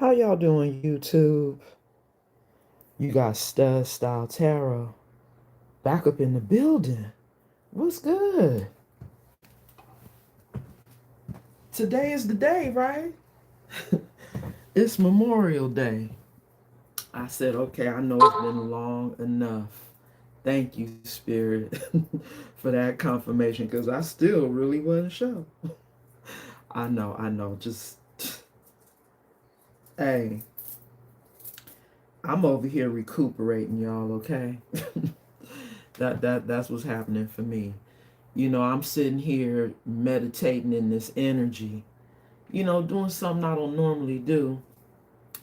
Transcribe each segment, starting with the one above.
How y'all doing, YouTube? You got StudStyle Tarot back up in the building. What's good? Today is the day, right? It's Memorial Day. I said, okay, I know it's been long enough. Thank you, Spirit, for that confirmation, because I still really wasn't sure. I know. Just, hey, I'm over here recuperating, y'all, okay? That's what's happening for me. I'm sitting here meditating in this energy, doing something I don't normally do.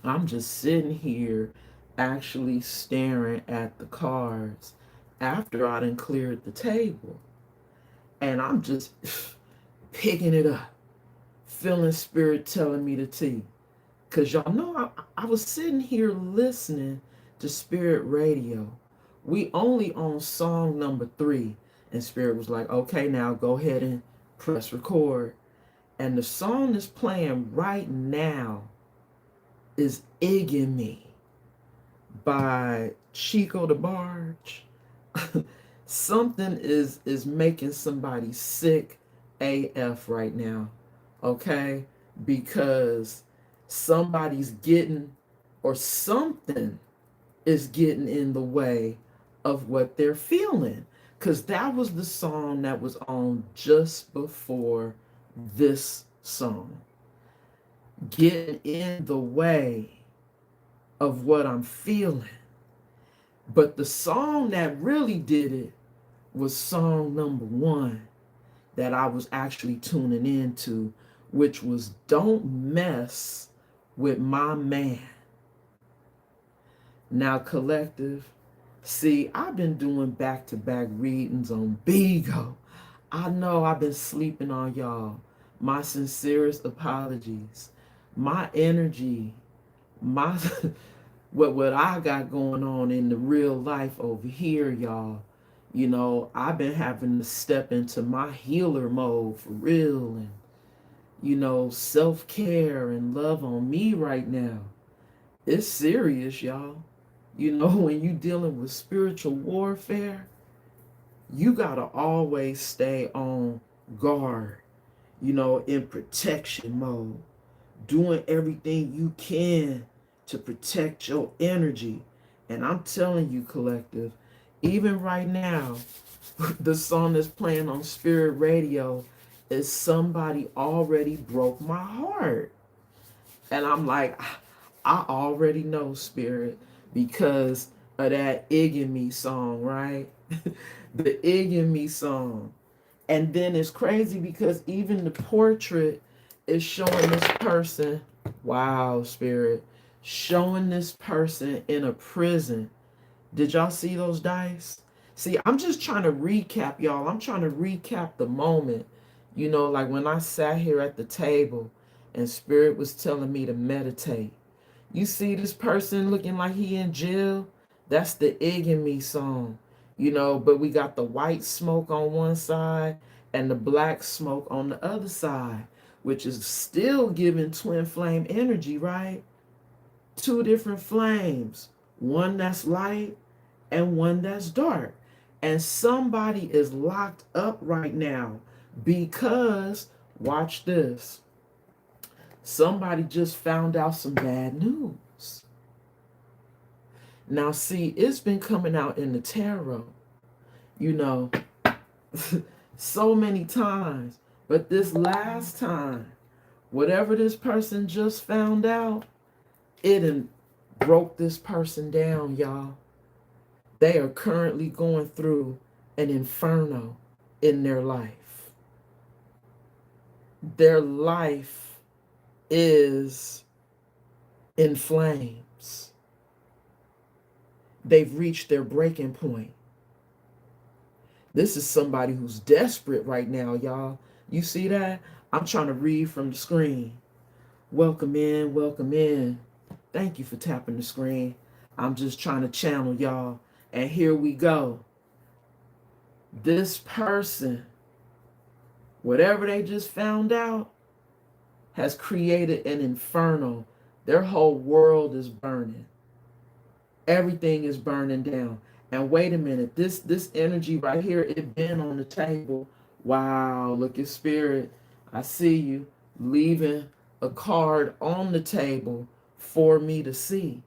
I'm just sitting here actually staring at the cards after I done cleared the table. And I'm just picking it up, feeling spirit telling me to tea. Because y'all know I was sitting here listening to Spirit Radio. We only on song number 3. And Spirit was like, okay, now go ahead and press record. And the song that's playing right now is Igging Me by Chico the Barge. Something is making somebody sick AF right now, okay? Because somebody's getting, or something is getting in the way of what they're feeling. Because that was the song that was on just before this song. Getting in the way of what I'm feeling. But the song that really did it was song number 1 that I was actually tuning into, which was Don't Mess with My Man. Now, collective, see, I've been doing back-to-back readings on Bigo. I know I've been sleeping on y'all. My sincerest apologies. My energy, my what I got going on in the real life over here, y'all. I've been having to step into my healer mode for real, and self-care and love on me right now. It's serious, y'all. When you dealing with spiritual warfare, you gotta always stay on guard, in protection mode, doing everything you can to protect your energy. And I'm telling you, collective, even right now, the song that's playing on Spirit Radio is Somebody Already Broke My Heart. And I'm like, I already know, Spirit, because of that Igging Me song, right? The Igging Me song. And then it's crazy because even the portrait is showing this person, wow, Spirit, showing this person in a prison. Did y'all see those dice? See, I'm just trying to recap, y'all. I'm trying to recap the moment, like when I sat here at the table and Spirit was telling me to meditate. You see this person looking like he in jail? That's the Igging Me song. But we got the white smoke on one side and the black smoke on the other side, which is still giving twin flame energy, right? 2 different flames, one that's light and one that's dark. And somebody is locked up right now because, watch this, somebody just found out some bad news. Now, see, it's been coming out in the tarot, you know, so many times. But this last time, whatever this person just found out, it broke this person down, y'all. They are currently going through an inferno in their life. Their life is in flames. They've reached their breaking point. This is somebody who's desperate right now, y'all. You see that? I'm trying to read from the screen. Welcome in, welcome in. Thank you for tapping the screen. I'm just trying to channel y'all. And here we go. This person, whatever they just found out, has created an inferno Their whole world is burning. Everything is burning down. And wait a minute, this energy right here, it been on the table. Wow, look at spirit. I see you leaving a card on the table for me to see,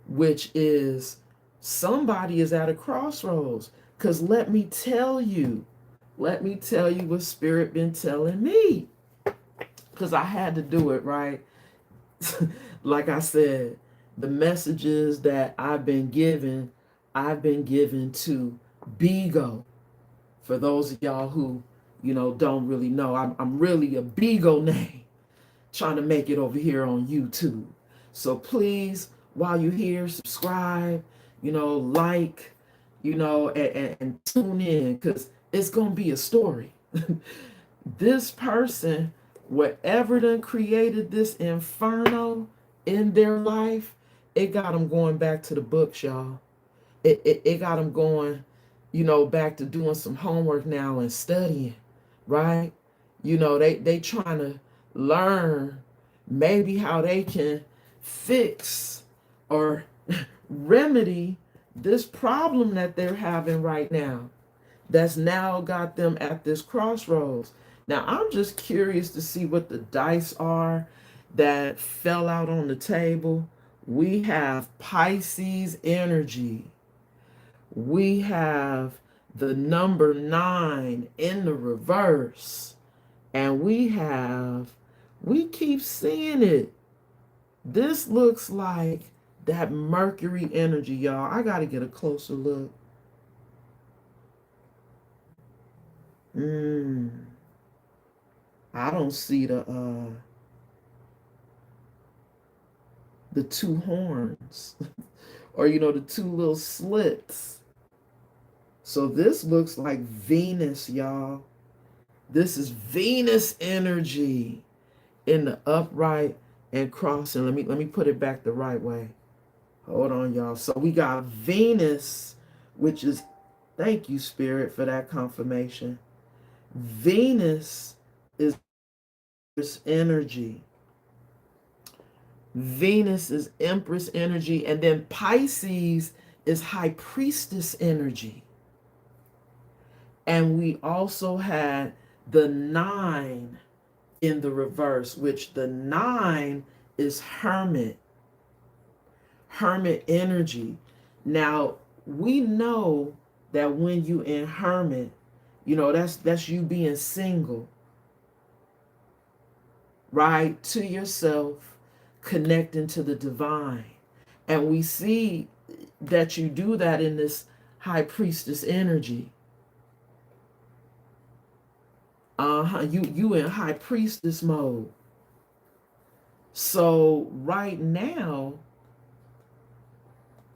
which is somebody is at a crossroads. Because let me tell you what spirit been telling me. Because I had to do it, right? Like I said, the messages that I've been given to Bigo. For those of y'all who, don't really know, I'm really a Bigo name trying to make it over here on YouTube. So please, while you're here, subscribe, like, and tune in, because it's going to be a story. This person, whatever done created this inferno in their life, it got them going back to the books, y'all. It got them going, back to doing some homework now and studying, right? They trying to learn maybe how they can fix or remedy this problem that they're having right now, that's now got them at this crossroads. Now, I'm just curious to see what the dice are that fell out on the table. We have Pisces energy. We have the number 9 in the reverse. And we keep seeing it. This looks like that Mercury energy, y'all. I got to get a closer look. I don't see the 2 horns or the 2 little slits. So this looks like Venus, y'all. This is Venus energy in the upright and crossing. Let me put it back the right way. Hold on, y'all. So we got Venus, which is, thank you, Spirit, for that confirmation. Venus is energy. Venus is Empress energy. And then Pisces is High Priestess energy. And we also had the 9 in the reverse, which the 9 is Hermit. Hermit energy. Now, we know that when you in Hermit, that's you being single, right? To yourself, connecting to the divine. And we see that you do that in this High Priestess energy. You in High Priestess mode. So right now,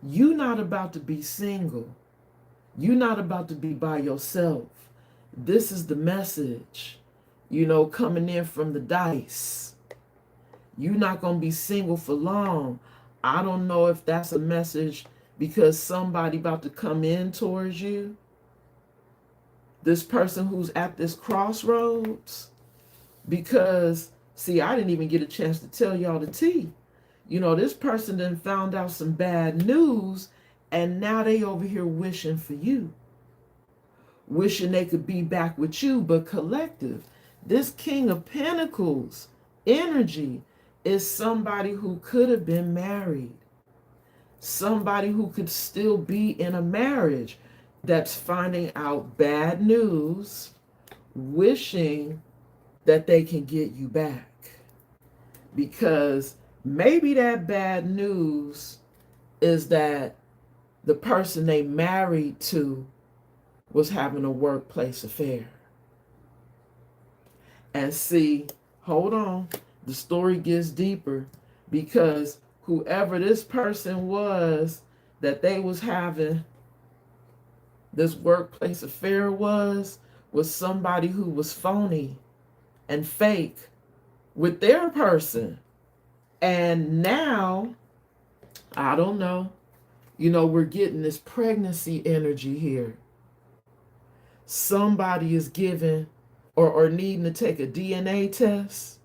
you're not about to be single. You're not about to be by yourself. This is the message, coming in from the dice. You're not going to be single for long. I don't know if that's a message because somebody about to come in towards you. This person who's at this crossroads. Because, see, I didn't even get a chance to tell y'all the tea. This person then found out some bad news, and now they over here wishing for you. Wishing they could be back with you, but collective. This King of Pentacles energy is somebody who could have been married. Somebody who could still be in a marriage that's finding out bad news, wishing that they can get you back. Because maybe that bad news is that the person they married to was having a workplace affair. And see, hold on, the story gets deeper, because whoever this person was that they was having this workplace affair was somebody who was phony and fake with their person. And now, I don't know, we're getting this pregnancy energy here. Somebody is giving or needing to take a DNA test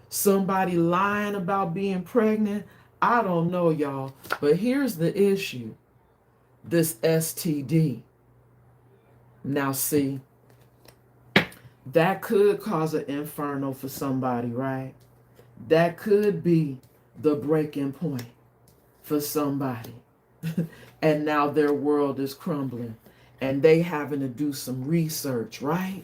Somebody lying about being pregnant. I don't know, y'all. But here's the issue. This STD. Now, see, that could cause an inferno for somebody, right? That could be the breaking point for somebody. And now their world is crumbling and they having to do some research, right?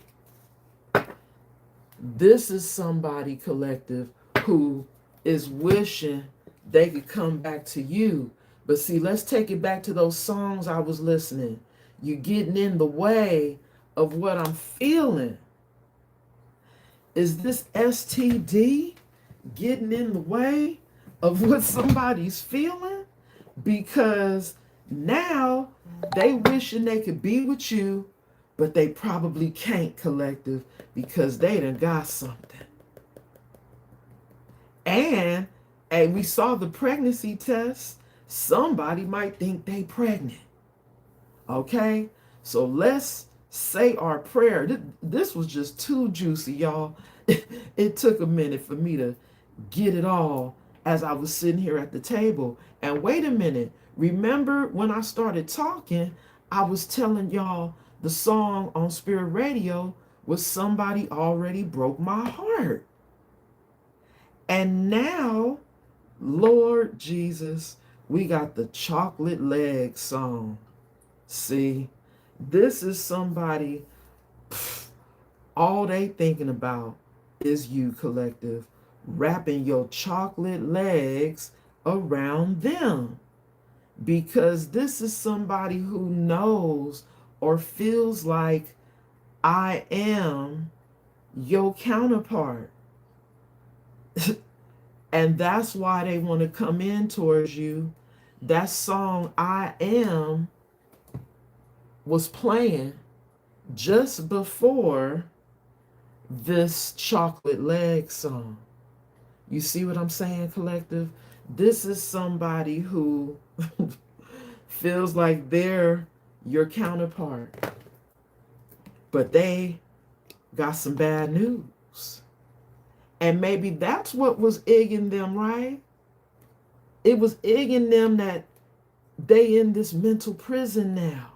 This is somebody, collective, who is wishing they could come back to you. But see, let's take it back to those songs I was listening. You're getting in the way of what I'm feeling. Is this STD getting in the way of what somebody's feeling? Because now they wishing they could be with you, but they probably can't, collective, because they done got something. And we saw the pregnancy test. Somebody might think they pregnant. Okay? So let's say our prayer. This was just too juicy, y'all. It took a minute for me to get it all as I was sitting here at the table. And wait a minute. Remember when I started talking, I was telling y'all the song on Spirit Radio was Somebody Already Broke My Heart. And now, Lord Jesus, we got the Chocolate Leg song. See, this is somebody, all they thinking about is you, collective, wrapping your chocolate legs around them. Because this is somebody who knows or feels like I am your counterpart. And that's why they want to come in towards you. That song, I Am, was playing just before this Chocolate Leg song. You see what I'm saying, collective? This is somebody who feels like they're your counterpart, but they got some bad news. And maybe that's what was egging them, right? It was egging them that they in this mental prison now,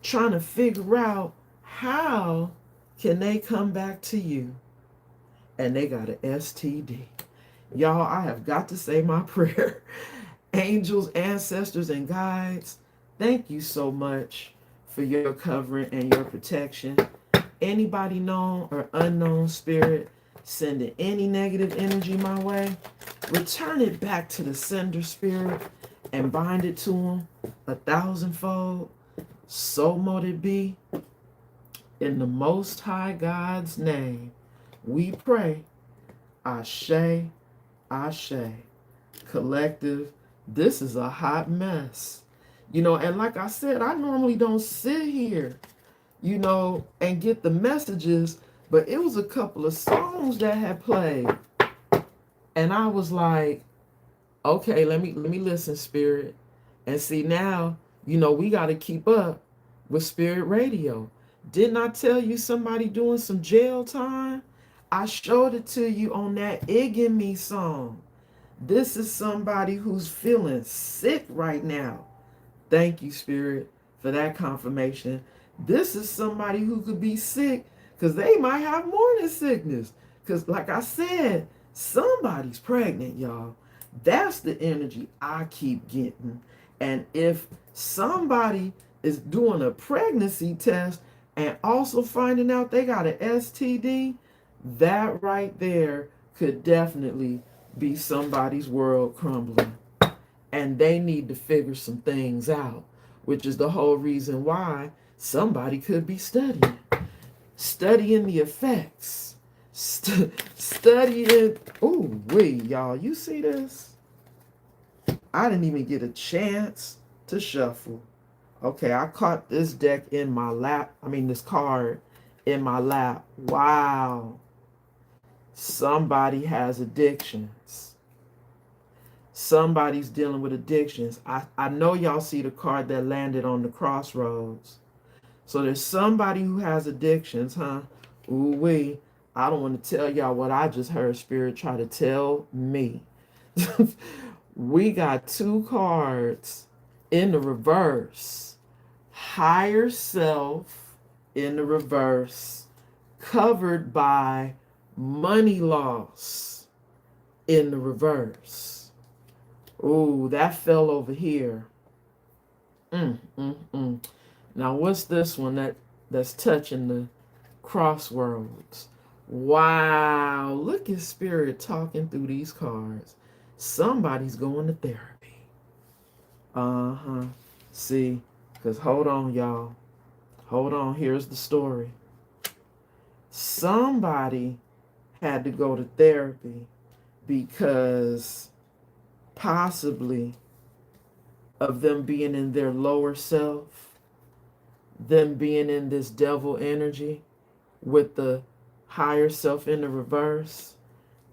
trying to figure out how can they come back to you. And they got an STD. Y'all, I have got to say my prayer. Angels, ancestors, and guides, thank you so much for your covering and your protection. Anybody known or unknown spirit sending any negative energy my way, return it back to the sender spirit and bind it to them 1,000-fold. So mote it be. In the Most High God's name, we pray. Ashe, Ashe. Collective, this is a hot mess. And like I said, I normally don't sit here, and get the messages, but it was a couple of songs that had played. And I was like, okay, let me listen, Spirit. And see now, we got to keep up with Spirit Radio. Didn't I tell you somebody doing some jail time? I showed it to you on that Iggin Me song. This is somebody who's feeling sick right now. Thank you, Spirit, for that confirmation. This is somebody who could be sick because they might have morning sickness. Because like I said, somebody's pregnant, y'all. That's the energy I keep getting. And if somebody is doing a pregnancy test and also finding out they got an STD, that right there could definitely be somebody's world crumbling. And they need to figure some things out, which is the whole reason why somebody could be studying the effects, studying. Ooh, wait, y'all, you see this? I didn't even get a chance to shuffle. Okay, I caught this deck in my lap. This card in my lap. Wow. Somebody has addictions. Somebody's dealing with addictions. I know y'all see the card that landed on the crossroads. So there's somebody who has addictions, huh? Ooh-wee. I don't want to tell y'all what I just heard Spirit try to tell me. We got two cards in the reverse. Higher self in the reverse, covered by money loss in the reverse. Ooh, that fell over here. Mm, mm, mm. Now, what's this one that's touching the crossroads? Wow, look at Spirit talking through these cards. Somebody's going to therapy. Uh-huh. See, because hold on, y'all. Hold on, here's the story. Somebody had to go to therapy because possibly of them being in their lower self, them being in this devil energy with the higher self in the reverse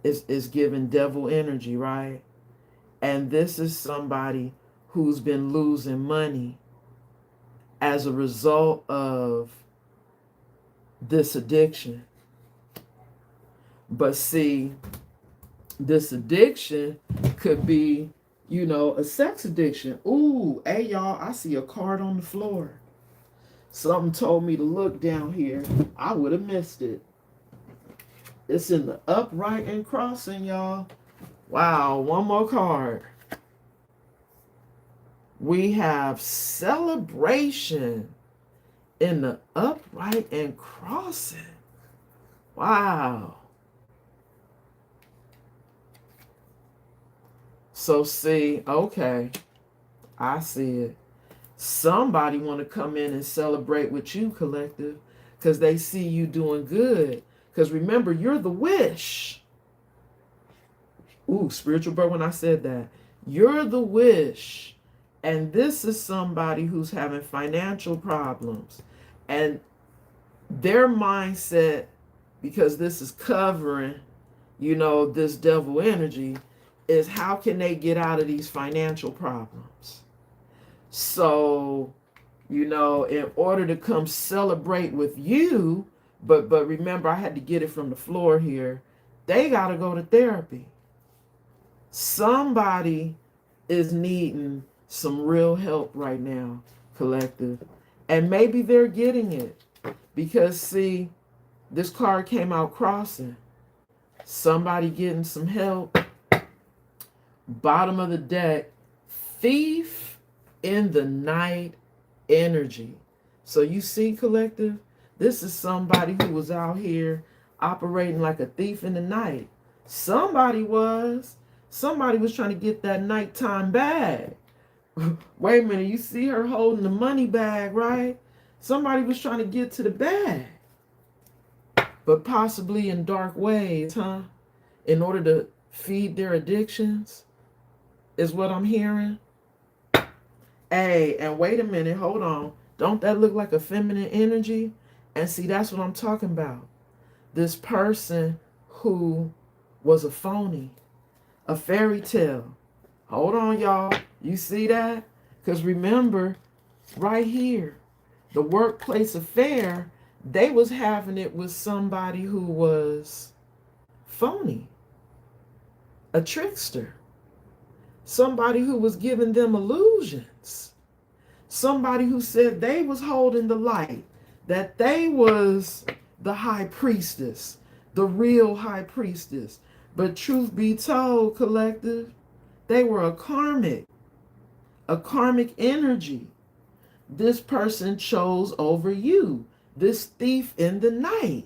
is giving devil energy, right? And this is somebody who's been losing money as a result of this addiction. But see, this addiction could be, a sex addiction. Ooh, hey y'all, I see a card on the floor. Something told me to look down here. I would have missed it. It's in the upright and crossing, y'all. Wow, one more card. We have celebration in the upright and crossing. Wow. So see, okay, I see it. Somebody want to come in and celebrate with you, collective, because they see you doing good. Because remember, you're the wish. Ooh, spiritual bird, when I said that. You're the wish. And this is somebody who's having financial problems. And their mindset, because this is covering, this devil energy, is how can they get out of these financial problems? So, in order to come celebrate with you, but remember, I had to get it from the floor here, they got to go to therapy. Somebody is needing some real help right now, collective. And maybe they're getting it. Because, see, this card came out crossing. Somebody getting some help. Bottom of the deck, thief in the night energy. So you see, collective, this is somebody who was out here operating like a thief in the night. Somebody was trying to get that nighttime bag. Wait a minute, you see her holding the money bag, right? Somebody was trying to get to the bag. But possibly in dark ways, huh? In order to feed their addictions, is what I'm hearing. Hey, and wait a minute, hold on. Don't that look like a feminine energy? And see, that's what I'm talking about. This person who was a phony, a fairy tale. Hold on, y'all. You see that? Because remember, right here, the workplace affair, they was having it with somebody who was phony, a trickster, somebody who was giving them illusions, somebody who said they was holding the light, that they was the high priestess, the real high priestess. But truth be told, collective, they were a karmic energy. This person chose over you, this thief in the night.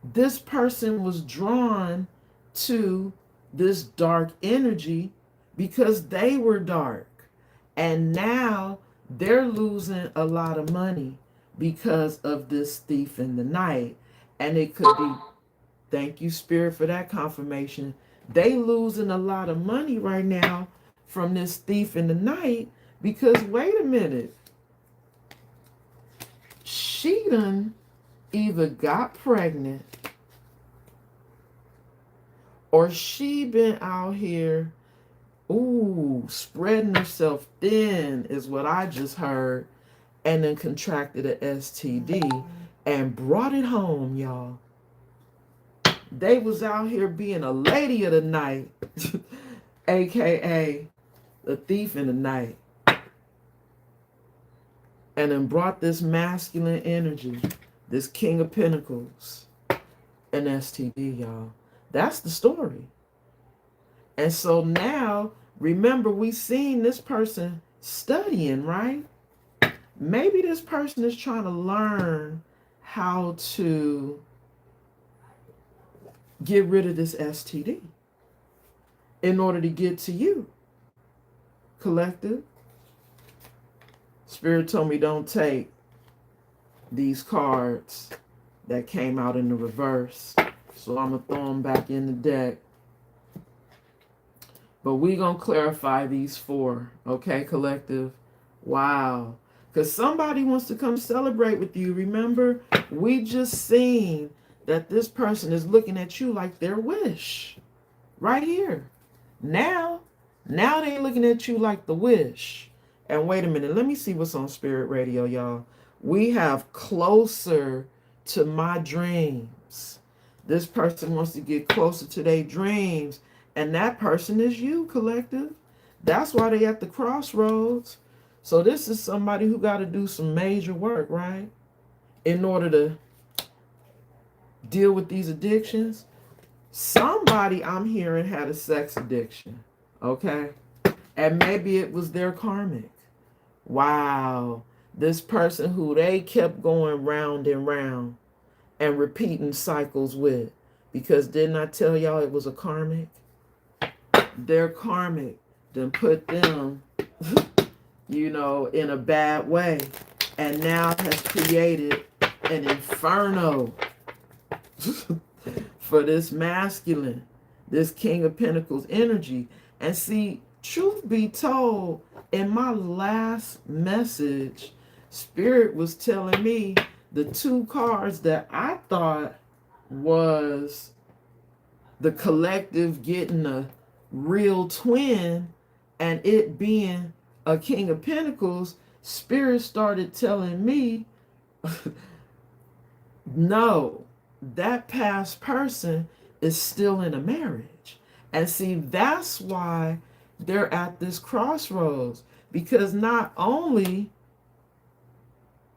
This person was drawn to this dark energy because they were dark. And now they're losing a lot of money because of this thief in the night. And it could be, thank you, Spirit, for that confirmation. They losing a lot of money right now from this thief in the night because, wait a minute, she done either got pregnant or she been out here, spreading herself thin is what I just heard, and then contracted a STD and brought it home, y'all. They was out here being a lady of the night, aka a thief in the night, and then brought this masculine energy, this King of Pentacles, an STD, y'all. That's the story. And so now, remember, we seen this person studying, right? Maybe this person is trying to learn how to get rid of this STD in order to get to you, collective. Spirit told me don't take these cards that came out in the reverse. So I'm going to throw them back in the deck. But we're going to clarify these 4. Okay, collective? Wow. Because somebody wants to come celebrate with you. Remember, we just seen that this person is looking at you like their wish. Right here. Now they looking at you like the wish. And wait a minute. Let me see what's on Spirit Radio, y'all. We have closer to my dreams. This person wants to get closer to their dreams. And that person is you, collective. That's why they at the crossroads. So this is somebody who got to do some major work, right? In order to deal with these addictions. Somebody I'm hearing had a sex addiction, okay? And maybe it was their karmic. Wow. This person who they kept going round and round and repeating cycles with. Because didn't I tell y'all it was a karmic? Their karmic then put them, you know, in a bad way. And now has created an inferno for this masculine, this King of Pentacles energy. And see, truth be told, in my last message, Spirit was telling me the 2 cards that I thought was the collective getting a real twin and it being a King of Pentacles. Spirit started telling me, no, that past person is still in a marriage. And see, that's why they're at this crossroads. Because not only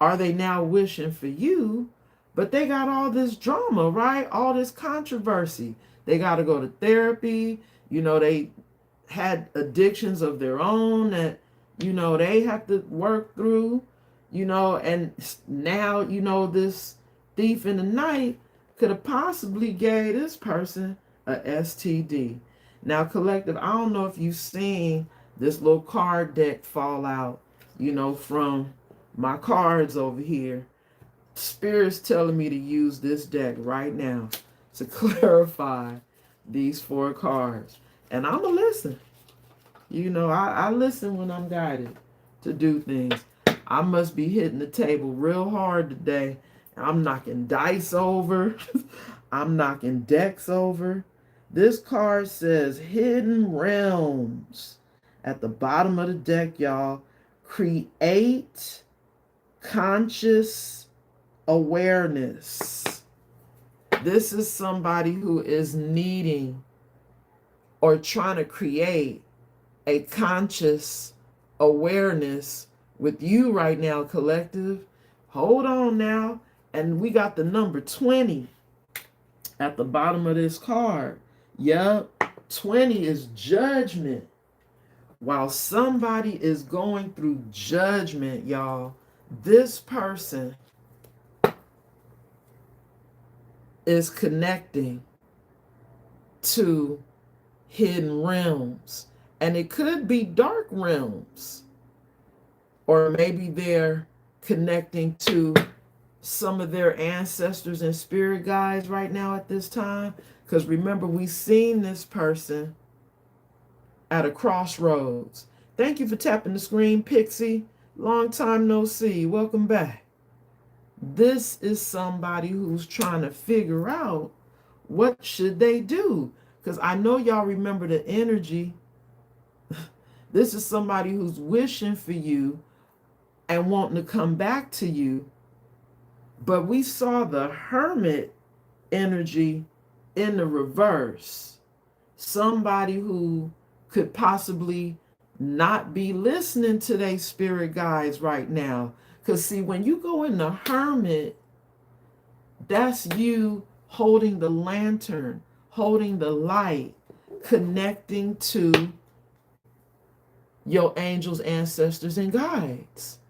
are they now wishing for you, but they got all this drama, right? All this controversy. They got to go to therapy. You know, they had addictions of their own that, you know, they have to work through, you know, and now, you know, this thief in the night could have possibly gave this person a STD. Now, collective, I don't know if you've seen this little card deck fall out, you know, from my cards over here. Spirit's telling me to use this deck right now to clarify these 4 cards. And I'm going to listen. You know, I listen when I'm guided to do things. I must be hitting the table real hard today. I'm knocking dice over. I'm knocking decks over. This card says Hidden Realms. At the bottom of the deck, y'all, create conscious awareness. This is somebody who is needing or trying to create a conscious awareness with you right now, collective. Hold on now. And we got the number 20 at the bottom of this card. Yep, 20 is judgment. While somebody is going through judgment, y'all, this person is connecting to hidden realms. And it could be dark realms. Or maybe they're connecting to some of their ancestors and spirit guides right now at this time. Because remember, we've seen this person at a crossroads. Thank you for tapping the screen, Pixie. Long time no see. Welcome back. This is somebody who's trying to figure out what should they do. Because I know y'all remember the energy. This is somebody who's wishing for you and wanting to come back to you. But we saw the Hermit energy in the reverse, somebody who could possibly not be listening to their spirit guides right now. Because see, when you go in the hermit, that's you holding the lantern, holding the light, connecting to your angels, ancestors, and guides.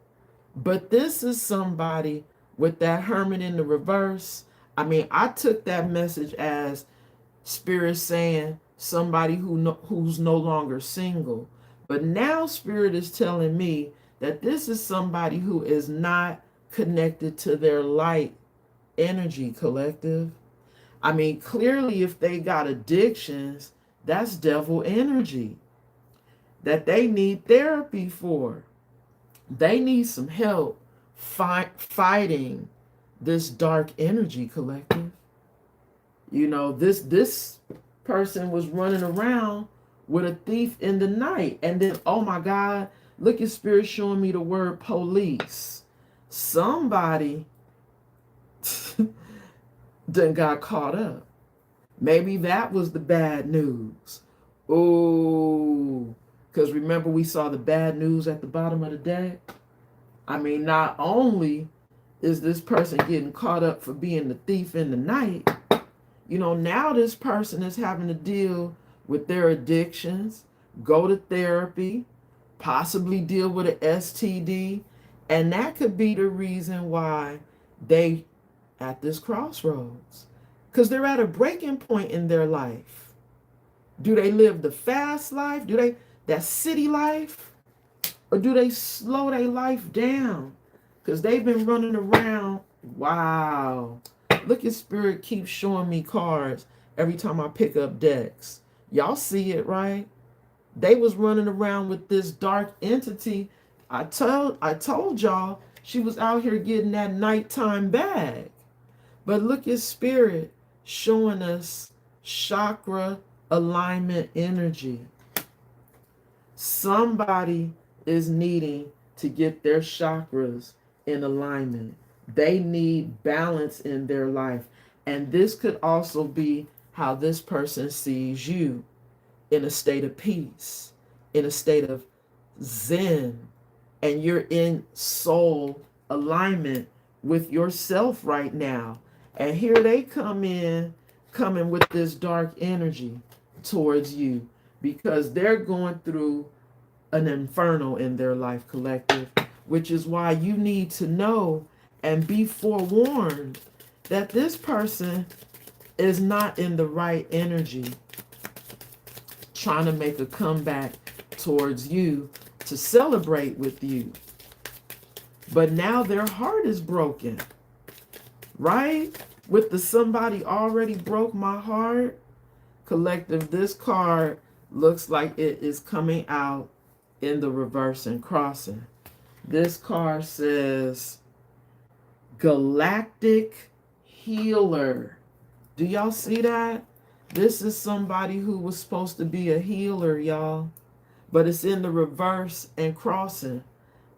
But this is somebody with that hermit in the reverse. I mean, I took that message as Spirit saying somebody who's no longer single. But now Spirit is telling me that this is somebody who is not connected to their light energy, collective. I mean, clearly if they got addictions, that's devil energy that they need therapy for. They need some help fighting this dark energy, collective. You know, this person was running around with a thief in the night. And then, oh my God, look at Spirit showing me the word police. Somebody done got caught up. Maybe that was the bad news. Oh, because remember we saw the bad news at the bottom of the deck? I mean, not only is this person getting caught up for being the thief in the night, you know, now this person is having to deal with their addictions, go to therapy, possibly deal with an STD, and that could be the reason why they at this crossroads. Because they're at a breaking point in their life. Do they live the fast life? Do they that city life? Or do they slow their life down? Because they've been running around. Wow. Look at Spirit keeps showing me cards every time I pick up decks. Y'all see it, right? They was running around with this dark entity. I told y'all she was out here getting that nighttime bag. But look at Spirit showing us chakra alignment energy. Somebody is needing to get their chakras in alignment. They need balance in their life. And this could also be how this person sees you, in a state of peace, in a state of zen, and you're in soul alignment with yourself right now. And here they coming with this dark energy towards you because they're going through an inferno in their life, collective, which is why you need to know and be forewarned that this person is not in the right energy, trying to make a comeback towards you to celebrate with you. But now their heart is broken, right? With the somebody already broke my heart, collective, this card looks like it is coming out in the reverse and crossing. This card says Galactic Healer. Do y'all see that? This is somebody who was supposed to be a healer, y'all. But it's in the reverse and crossing.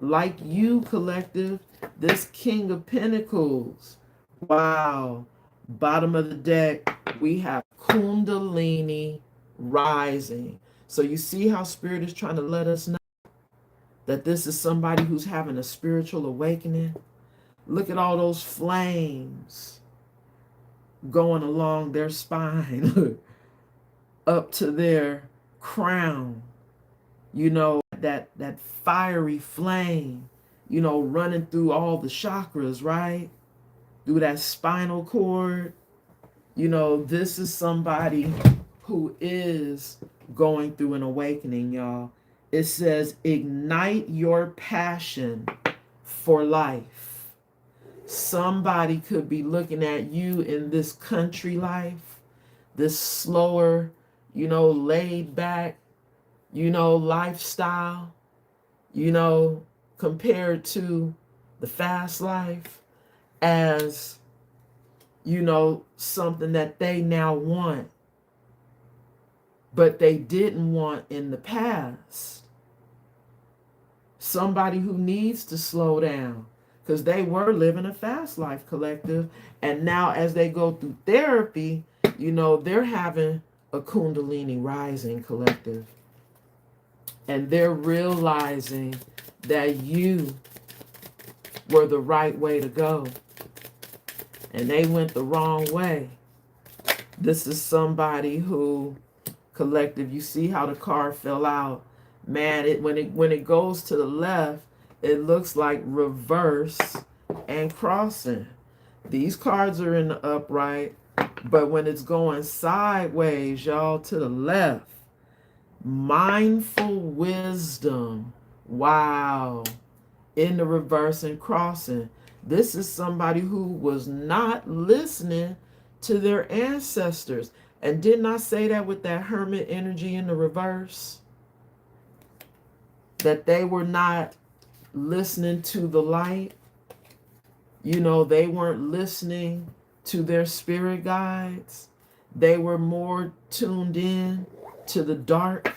Like you, collective, this King of Pentacles. Wow. Bottom of the deck, we have Kundalini rising. So you see how Spirit is trying to let us know that this is somebody who's having a spiritual awakening. Look at all those flames going along their spine up to their crown. You know, that fiery flame, you know, running through all the chakras, right? Through that spinal cord. You know, this is somebody who is going through an awakening, y'all. It says, ignite your passion for life. Somebody could be looking at you in this country life, this slower, you know, laid back, you know, lifestyle, you know, compared to the fast life as, you know, something that they now want, but they didn't want in the past. Somebody who needs to slow down because they were living a fast life, collective. And now as they go through therapy, You know, they're having a Kundalini rising, collective. And they're realizing that you were the right way to go. And they went the wrong way. This is somebody who, collective, you see how the card fell out. Man, when it goes to the left, it looks like reverse and crossing. These cards are in the upright, but when it's going sideways, y'all, to the left, mindful wisdom. Wow. In the reverse and crossing. This is somebody who was not listening to their ancestors. And didn't I say that with that hermit energy in the reverse? That they were not listening to the light. You know, they weren't listening to their spirit guides. They were more tuned in to the dark,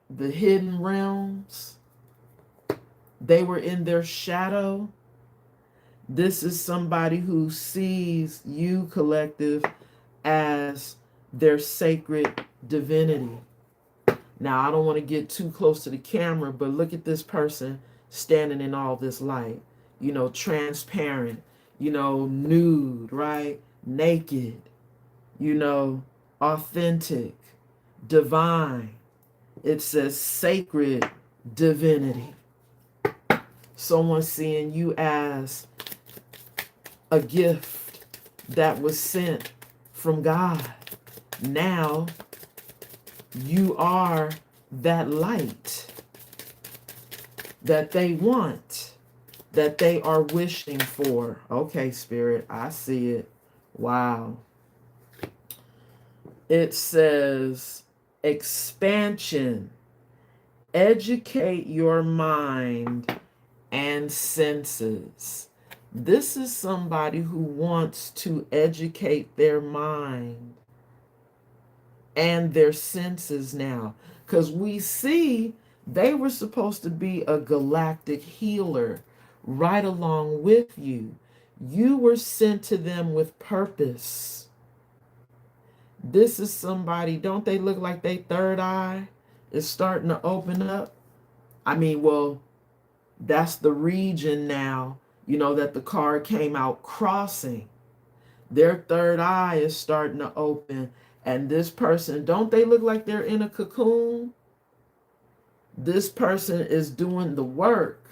the hidden realms. They were in their shadow. This is somebody who sees you, collective, as their sacred divinity. Now, I don't want to get too close to the camera, but look at this person standing in all this light. You know, transparent, you know, nude, right? Naked, you know, authentic, divine. It says sacred divinity. Someone seeing you as a gift that was sent from God. Now you are that light that they want, that they are wishing for. Okay, Spirit, I see it. Wow. It says expansion. Educate your mind and senses. This is somebody who wants to educate their mind and their senses now. Because we see they were supposed to be a galactic healer right along with you. You were sent to them with purpose. This is somebody, don't they look like their third eye is starting to open up? I mean, well, that's the region now, you know, that the card came out crossing. Their third eye is starting to open. And this person, don't they look like they're in a cocoon? This person is doing the work,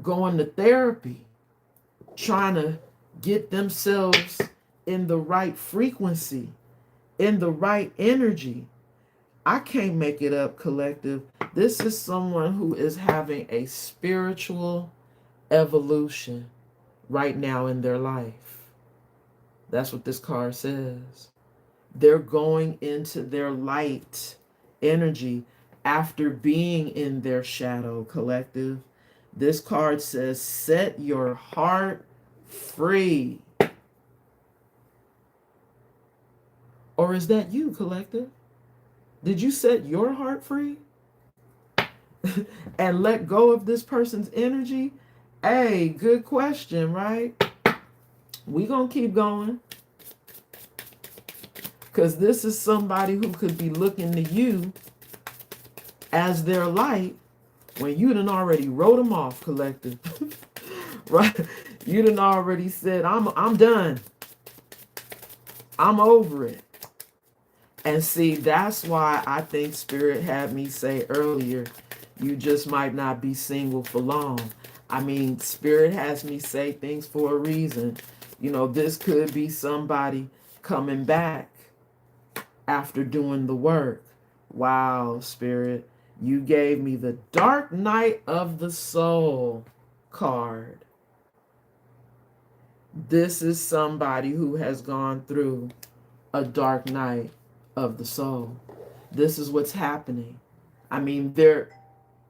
going to therapy, trying to get themselves in the right frequency, in the right energy. I can't make it up, collective. This is someone who is having a spiritual evolution right now in their life. That's what this card says. They're going into their light energy after being in their shadow, collective. This card says, set your heart free. Or is that you, collective? Did you set your heart free? And let go of this person's energy? Hey, good question, right? We gonna keep going. Because this is somebody who could be looking to you as their light when you done already wrote them off, collective. Right? You done already said, I'm done. I'm over it. And see, that's why I think Spirit had me say earlier, you just might not be single for long. I mean, Spirit has me say things for a reason. You know, this could be somebody coming back after doing the work. Wow, Spirit, you gave me the Dark Night of the Soul card. This is somebody who has gone through a dark night of the soul. This is what's happening. I mean,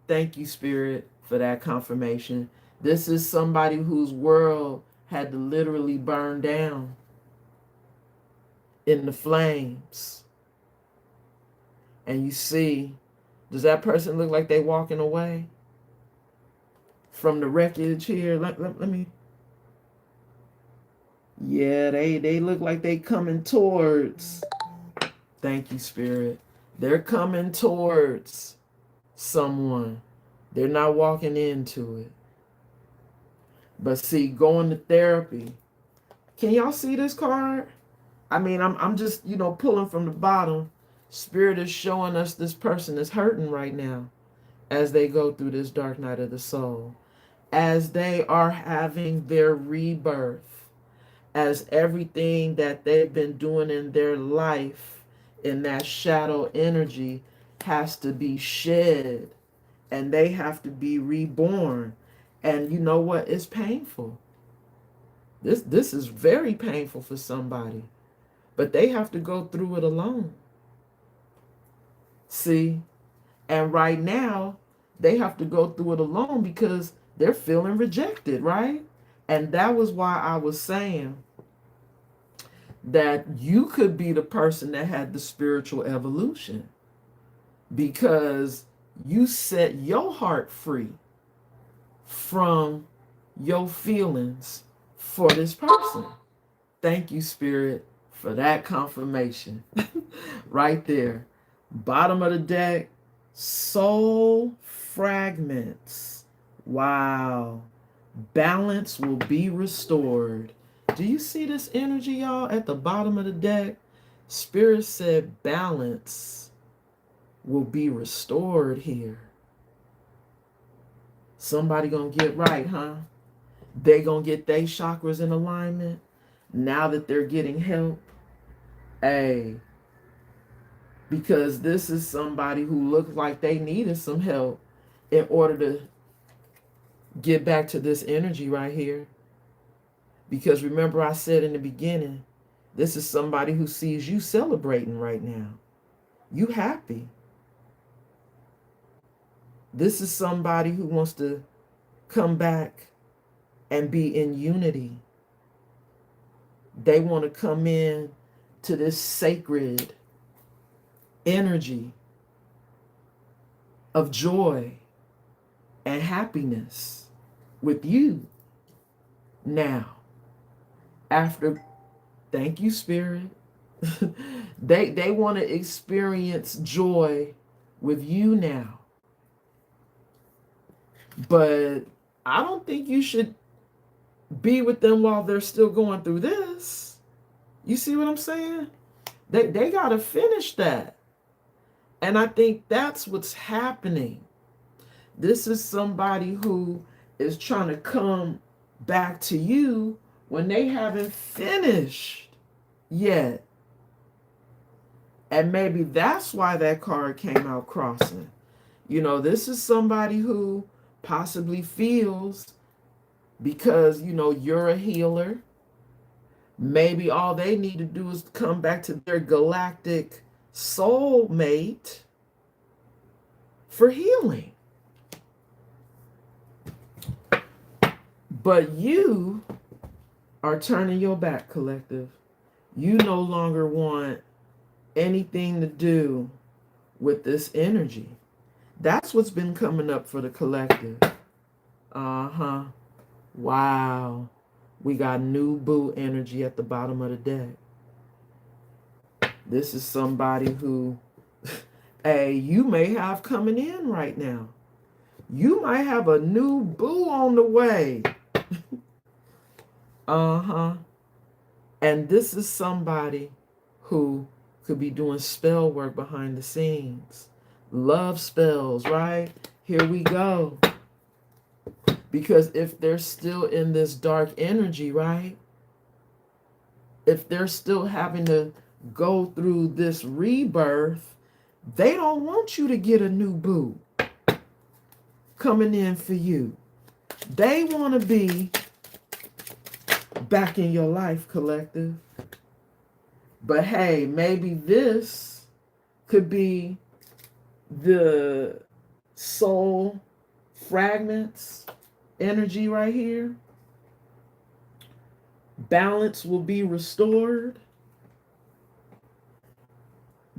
thank you, Spirit, for that confirmation. This is somebody whose world had to literally burn down in the flames. And you see, does that person look like they walking away from the wreckage here? Let me. Yeah, they look like they coming towards. Thank you, Spirit. They're coming towards someone. They're not walking into it. But see, going to therapy. Can y'all see this card? I mean, I'm just, pulling from the bottom. Spirit is showing us this person is hurting right now as they go through this dark night of the soul, as they are having their rebirth, as everything that they've been doing in their life in that shadow energy has to be shed, and they have to be reborn. And you know what? It's painful. This is very painful for somebody, but they have to go through it alone. See? And right now, they have to go through it alone because they're feeling rejected, right? And that was why I was saying that you could be the person that had the spiritual evolution, because you set your heart free from your feelings for this person. Thank you, Spirit, for that confirmation. Right there. Bottom of the deck, soul fragments. Wow. Balance will be restored. Do you see this energy, y'all, at the bottom of the deck? Spirit said balance will be restored here. Somebody gonna get right, huh? They gonna get their chakras in alignment now that they're getting help. Hey, because this is somebody who looks like they needed some help in order to get back to this energy right here. Because remember, I said in the beginning, this is somebody who sees you celebrating right now. You happy. This is somebody who wants to come back and be in unity. They want to come in to this sacred energy of joy and happiness with you now. After, thank you, Spirit. They want to experience joy with you now. But I don't think you should be with them while they're still going through this. You see what I'm saying? They got to finish that. And I think that's what's happening. This is somebody who is trying to come back to you when they haven't finished yet. And maybe that's why that card came out crossing. This is somebody who possibly feels, because, you're a healer, maybe all they need to do is come back to their galactic soulmate for healing. But you are turning your back, collective. You no longer want anything to do with this energy. That's what's been coming up for the collective. Wow. We got new boo energy at the bottom of the deck. This is somebody who, hey, you may have coming in right now. You might have a new boo on the way. And this is somebody who could be doing spell work behind the scenes. Love spells, right? Here we go. Because if they're still in this dark energy, right? If they're still having to go through this rebirth, they don't want you to get a new boo coming in for you. They want to be back in your life, collective. But hey, maybe this could be the soul fragments energy right here. Balance will be restored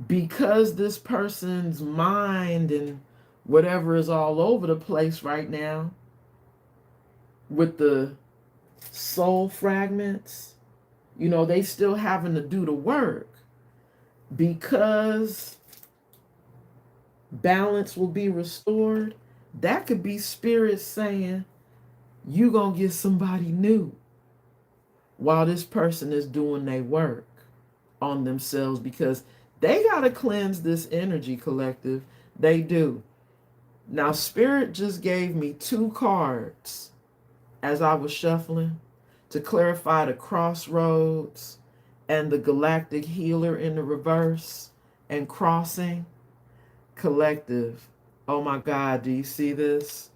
because this person's mind and whatever is all over the place right now with the soul fragments. You know, they still having to do the work because balance will be restored. That could be spirit saying, you gonna get somebody new while this person is doing their work on themselves, because they got to cleanse this energy, collective. They do. Now, spirit just gave me 2 cards as I was shuffling to clarify the crossroads and the galactic healer in the reverse and crossing. Collective, oh my God, do you see this?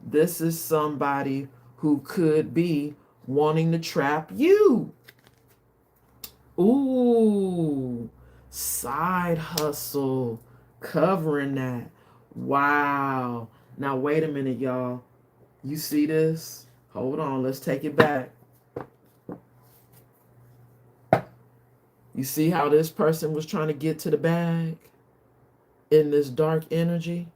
This is somebody who could be wanting to trap you. Ooh, side hustle, covering that. Wow. Now, wait a minute, y'all. You see this? Hold on, let's take it back. You see how this person was trying to get to the bag in this dark energy?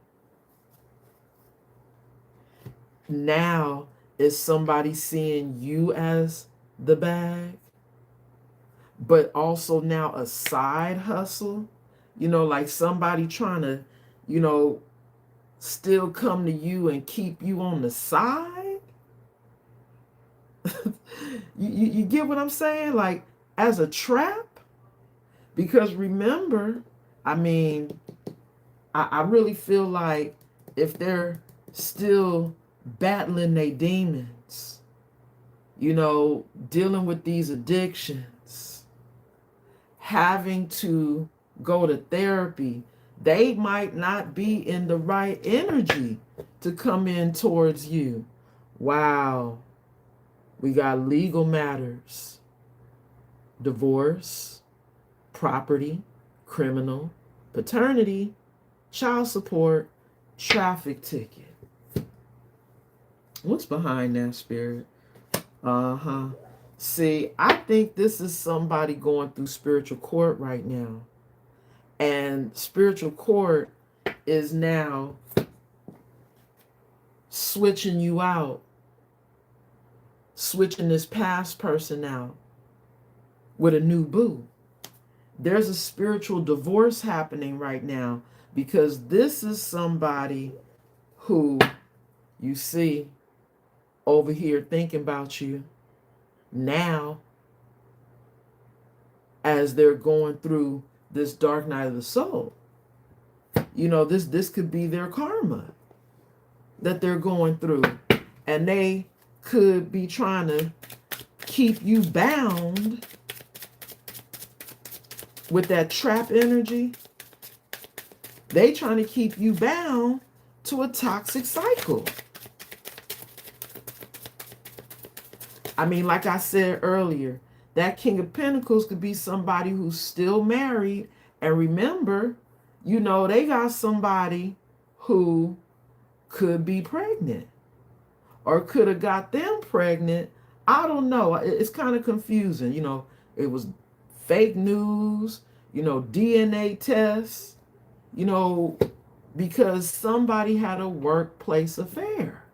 Now is somebody seeing you as the bag, but also now a side hustle, you know, like somebody trying to, you know, still come to you and keep you on the side. you get what I'm saying? Like as a trap? Because remember, I mean, I really feel like if they're still battling their demons, you know, dealing with these addictions, having to go to therapy, they might not be in the right energy to come in towards you. Wow. We got legal matters, divorce, property, criminal, paternity, child support, traffic ticket. What's behind that, spirit? See, I think this is somebody going through spiritual court right now. And spiritual court is now switching you out, switching this past person out with a new boo. There's a spiritual divorce happening right now because this is somebody who you see over here thinking about you now as they're going through this dark night of the soul. You know, this could be their karma that they're going through, and they could be trying to keep you bound with that trap energy. They trying to keep you bound to a toxic cycle. I mean, like I said earlier, that King of Pentacles could be somebody who's still married. And remember, you know, they got somebody who could be pregnant or could have got them pregnant. I don't know. It's kind of confusing. You know, it was fake news, you know, DNA tests, you know, because somebody had a workplace affair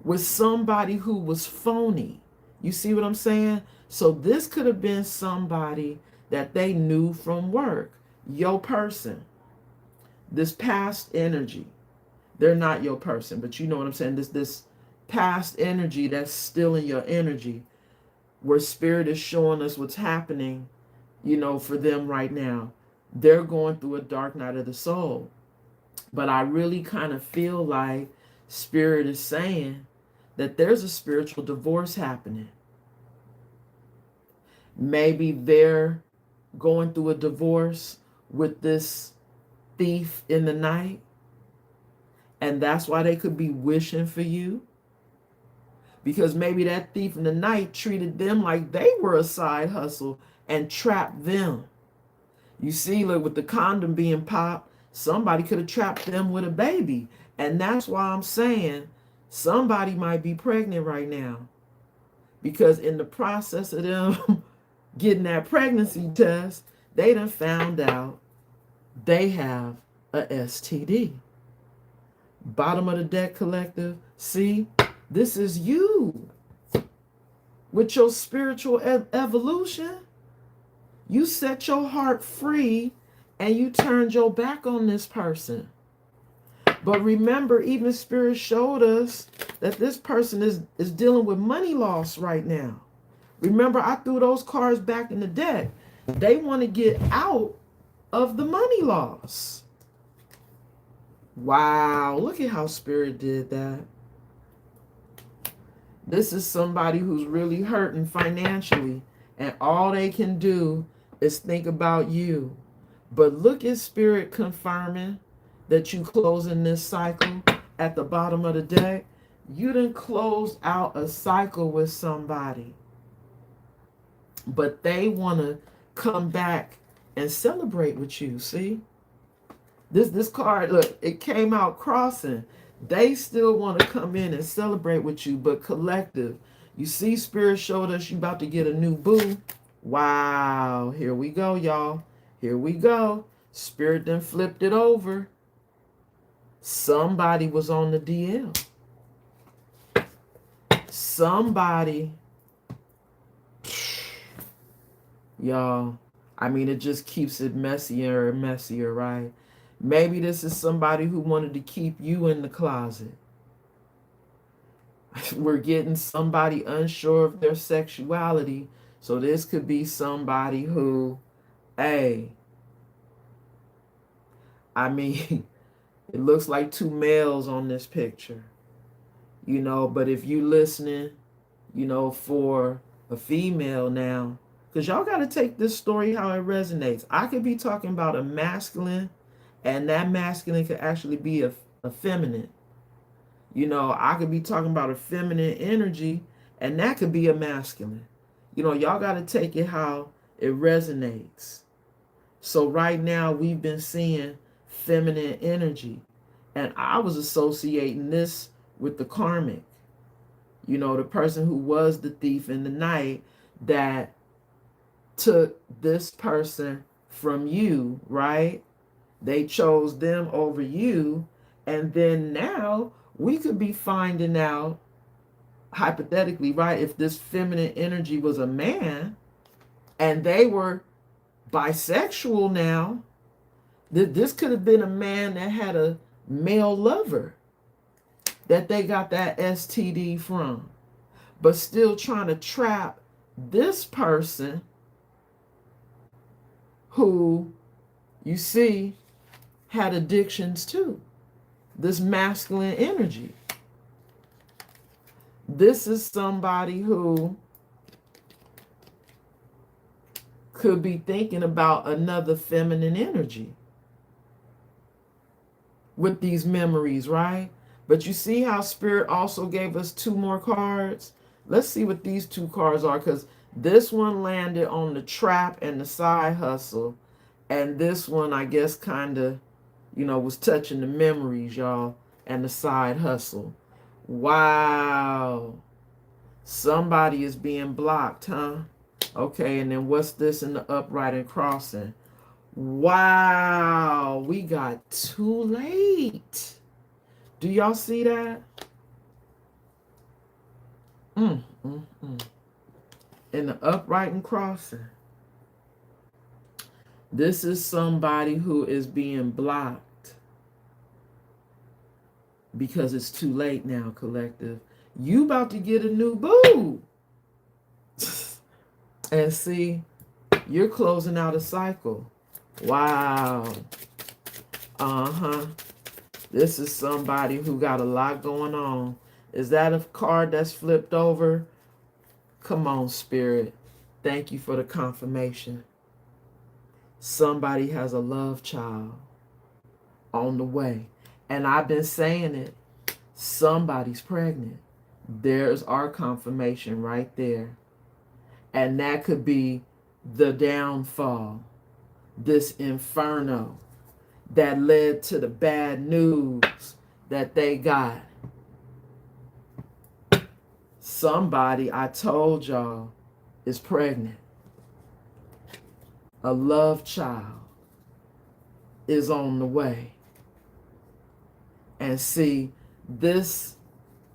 with somebody who was phony. You see what I'm saying? So this could have been somebody that they knew from work. Your person, this past energy, they're not your person, but you know what I'm saying? This past energy that's still in your energy, where spirit is showing us what's happening, you know, for them right now. They're going through a dark night of the soul. But I really kind of feel like spirit is saying that there's a spiritual divorce happening. Maybe they're going through a divorce with this thief in the night, and that's why they could be wishing for you. Because maybe that thief in the night treated them like they were a side hustle and trapped them. You see, look, with the condom being popped, somebody could have trapped them with a baby. And that's why I'm saying somebody might be pregnant right now. Because in the process of them getting that pregnancy test, they done found out they have a STD. Bottom of the deck, collective. See, this is you with your spiritual evolution. You set your heart free and you turned your back on this person. But remember, even Spirit showed us that this person is dealing with money loss right now. Remember, I threw those cards back in the deck. They want to get out of the money loss. Wow, look at how Spirit did that. This is somebody who's really hurting financially, and all they can do is think about you. But look at Spirit confirming that you closing this cycle at the bottom of the deck. You didn't close out a cycle with somebody, but they want to come back and celebrate with you. See, this card, look, it came out crossing. They still want to come in and celebrate with you, but collective. You see, Spirit showed us you about to get a new boo. Wow, here we go, y'all. Here we go. Spirit then flipped it over. Somebody was on the DL. Somebody, y'all, I mean, it just keeps it messier and messier, right? Maybe this is somebody who wanted to keep you in the closet. We're getting somebody unsure of their sexuality. So this could be somebody who, hey, I mean, it looks like two males on this picture, you know, but if you listening, you know, for a female now, because y'all got to take this story how it resonates. I could be talking about a masculine, and that masculine could actually be a feminine. You know, I could be talking about a feminine energy, and that could be a masculine. You know, y'all got to take it how it resonates. So right now we've been seeing feminine energy, and I was associating this with the karmic. You know, the person who was the thief in the night that took this person from you, right? They chose them over you. And then now we could be finding out, hypothetically, right, if this feminine energy was a man and they were bisexual now, this could have been a man that had a male lover that they got that STD from, but still trying to trap this person who, you see, had addictions too. This masculine energy. This is somebody who could be thinking about another feminine energy with these memories, right? But you see how Spirit also gave us two more cards? Let's see what these two cards are, because this one landed on the trap and the side hustle. And this one, I guess, kind of, you know, was touching the memories, y'all, and the side hustle. Wow. Somebody is being blocked, huh? Okay, and then what's this in the upright and crossing? Wow, we got too late. Do y'all see that? In the upright and crossing. This is somebody who is being blocked because it's too late now, collective. You about to get a new boo. And see, you're closing out a cycle. Wow. This is somebody who got a lot going on. Is that a card that's flipped over? Come on, Spirit. Thank you for the confirmation. Somebody has a love child on the way. And I've been saying it. Somebody's pregnant. There's our confirmation right there. And that could be the downfall, this inferno that led to the bad news that they got. Somebody, I told y'all, is pregnant. A love child is on the way. And see, this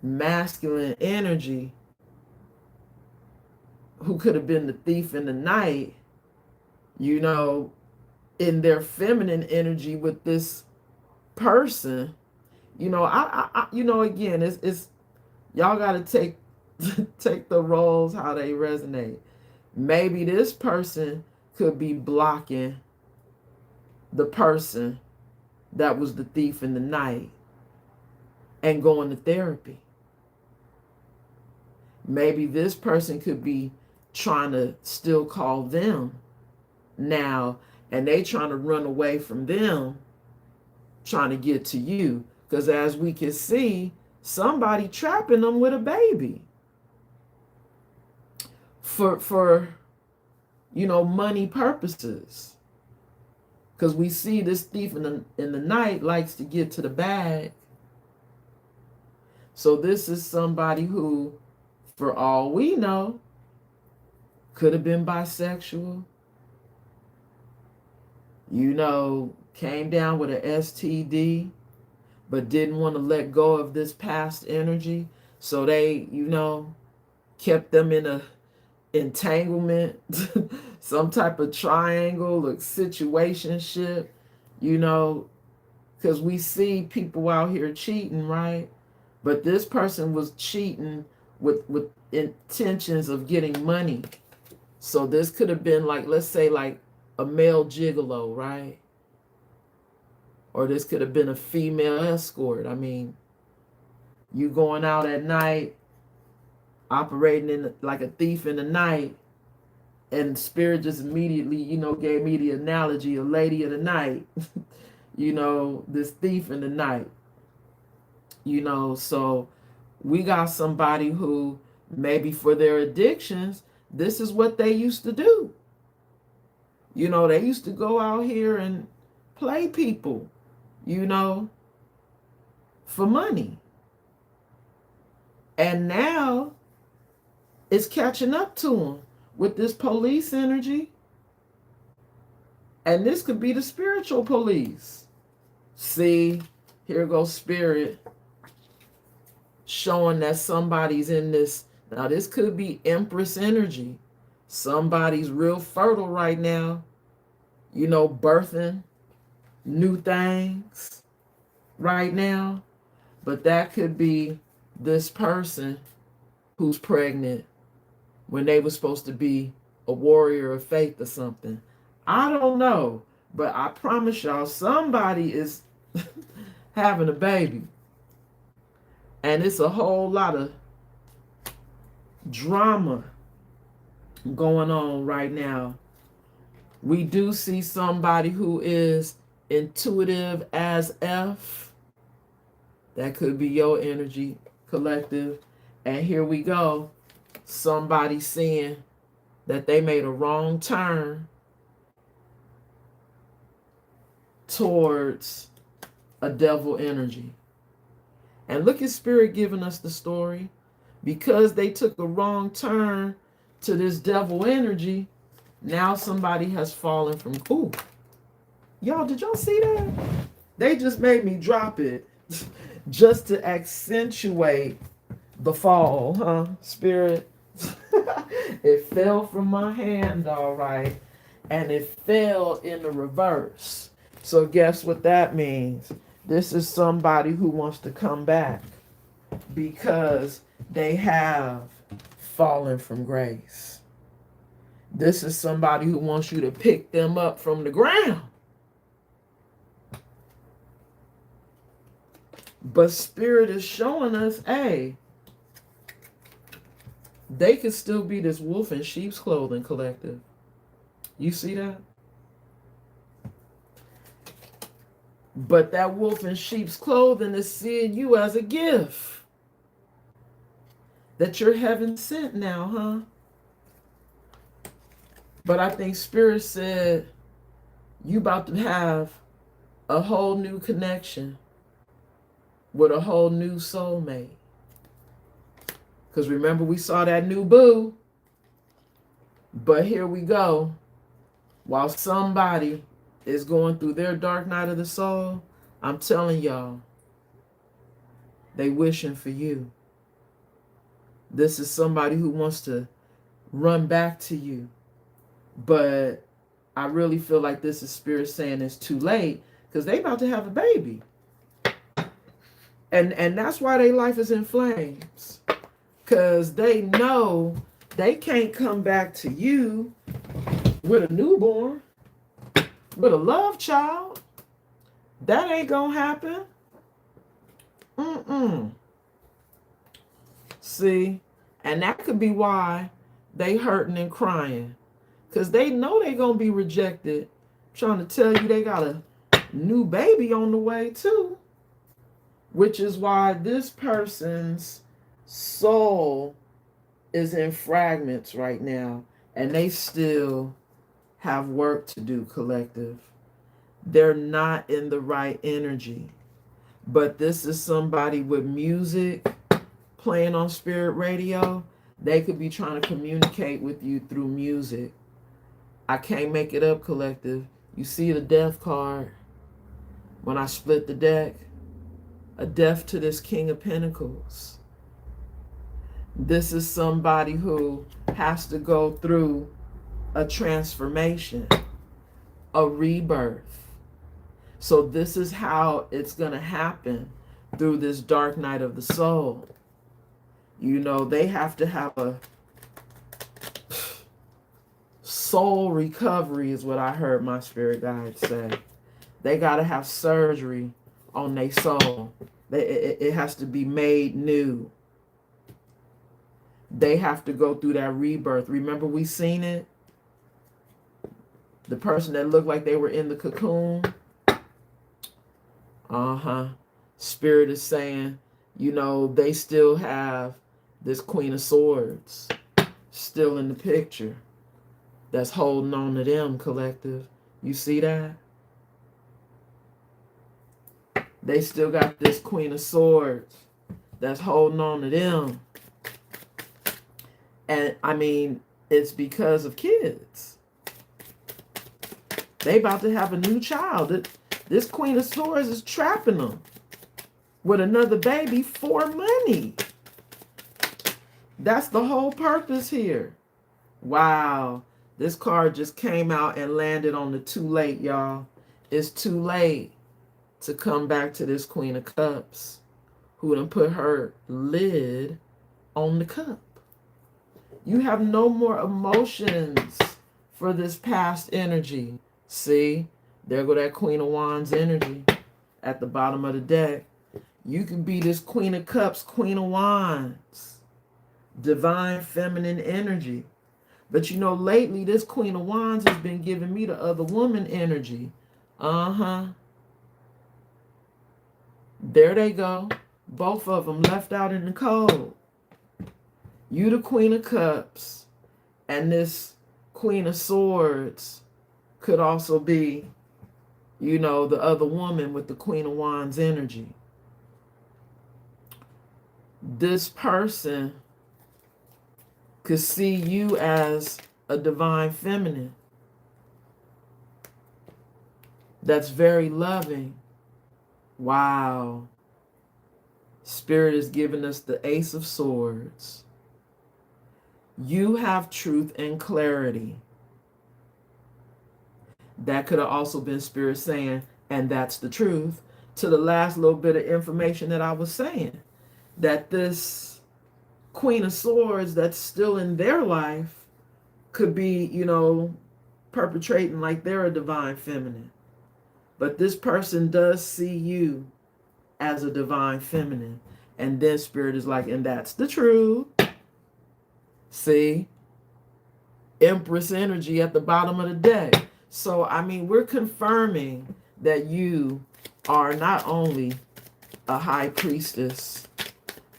masculine energy who could have been the thief in the night, you know, in their feminine energy with this person, you know, you know, again, it's y'all got to take take the roles how they resonate. Maybe this person could be blocking the person that was the thief in the night and going to therapy. Maybe this person could be trying to still call them now, and they trying to run away from them, trying to get to you. Because as we can see, somebody trapping them with a baby for you know, money purposes. Because we see this thief in the night likes to get to the bag. So this is somebody who, for all we know, could have been bisexual, you know, came down with an STD, but didn't want to let go of this past energy. So they, you know, kept them in a entanglement, some type of triangle or situationship, you know, because we see people out here cheating, right? But this person was cheating with intentions of getting money. So this could have been like, let's say like a male gigolo, right? Or this could have been a female escort. I mean, you going out at night, operating in like a thief in the night, and Spirit just immediately, you know, gave me the analogy of lady of the night, you know, this thief in the night, you know. So we got somebody who maybe for their addictions, this is what they used to do. You know, they used to go out here and play people, you know, for money. And now it's catching up to them with this police energy. And this could be the spiritual police. See, here goes Spirit showing that somebody's in this. Now, this could be Empress energy. Somebody's real fertile right now, you know, birthing new things right now. But that could be this person who's pregnant when they were supposed to be a warrior of faith or something. I don't know, but I promise y'all somebody is having a baby. And it's a whole lot of drama going on right now. We do see somebody who is intuitive as F. That could be your energy, collective. And here we go. Somebody seeing that they made a wrong turn towards a devil energy. And look at Spirit giving us the story. Because they took a wrong turn to this devil energy, now somebody has fallen from, ooh, y'all, did y'all see that? They just made me drop it just to accentuate the fall, huh, Spirit? It fell from my hand, all right, and it fell in the reverse. So guess what that means? This is somebody who wants to come back because they have fallen from grace. This is somebody who wants you to pick them up from the ground. But Spirit is showing us, hey, they could still be this wolf in sheep's clothing, collective. You see that? But that wolf in sheep's clothing is seeing you as a gift that you're heaven sent now, huh? But I think Spirit said you about to have a whole new connection with a whole new soulmate. Because remember, we saw that new boo. But here we go. While somebody is going through their dark night of the soul, I'm telling y'all, they wishing for you. This is somebody who wants to run back to you. But I really feel like this is spirit saying it's too late because they about to have a baby. And that's why their life is in flames. Because they know they can't come back to you with a newborn, with a love child. That ain't gonna happen. See? And that could be why they hurting and crying. Because they know they gonna be rejected. Trying to tell you they got a new baby on the way too. Which is why this person's soul is in fragments right now. And they still have work to do, collective. They're not in the right energy. But this is somebody with music playing on spirit radio. They could be trying to communicate with you through music. I can't make it up, collective. You see the death card when I split the deck? A death to this King of Pentacles. This is somebody who has to go through a transformation, a rebirth. So this is how it's going to happen through this dark night of the soul. You know, they have to have a soul recovery is what I heard my spirit guide say. They got to have surgery on their soul. It has to be made new. They have to go through that rebirth. Remember we seen it? The person that looked like they were in the cocoon. Spirit is saying, you know, they still have this Queen of Swords still in the picture that's holding on to them, collective. You see that? They still got this Queen of Swords that's holding on to them. And I mean, it's because of kids. They about to have a new child. This Queen of Swords is trapping them with another baby for money. That's the whole purpose here. Wow. This card just came out and landed on the too late, y'all. It's too late to come back to this Queen of Cups who done put her lid on the cup. You have no more emotions for this past energy. See? There go that Queen of Wands energy at the bottom of the deck. You can be this Queen of Cups, Queen of Wands. Divine feminine energy. But you know, lately this Queen of Wands has been giving me the other woman energy. There they go. Both of them left out in the cold. You the Queen of Cups. And this Queen of Swords could also be, you know, the other woman with the Queen of Wands energy. This person could see you as a divine feminine that's very loving. Wow. Spirit is giving us the Ace of Swords. You have truth and clarity. That could have also been Spirit saying, and that's the truth, to the last little bit of information that I was saying. That this Queen of Swords that's still in their life could be, you know, perpetrating like they're a divine feminine. But this person does see you as a divine feminine. And then Spirit is like, and that's the truth. See? Empress energy at the bottom of the deck. So, I mean, we're confirming that you are not only a high priestess,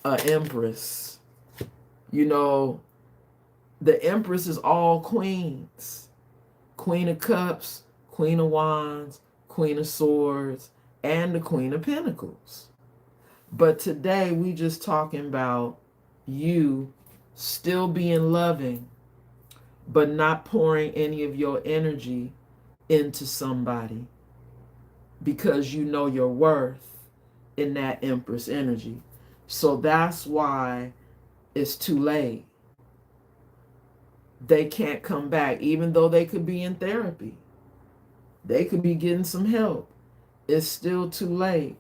a empress. You know, the Empress is all queens. Queen of Cups, Queen of Wands, Queen of Swords, and the Queen of Pentacles. But today we just talking about you still being loving, but not pouring any of your energy into somebody because you know your worth in that Empress energy. So that's why it's too late. they can't come back, even though they could be in therapy. They could be getting some help. It's still too late.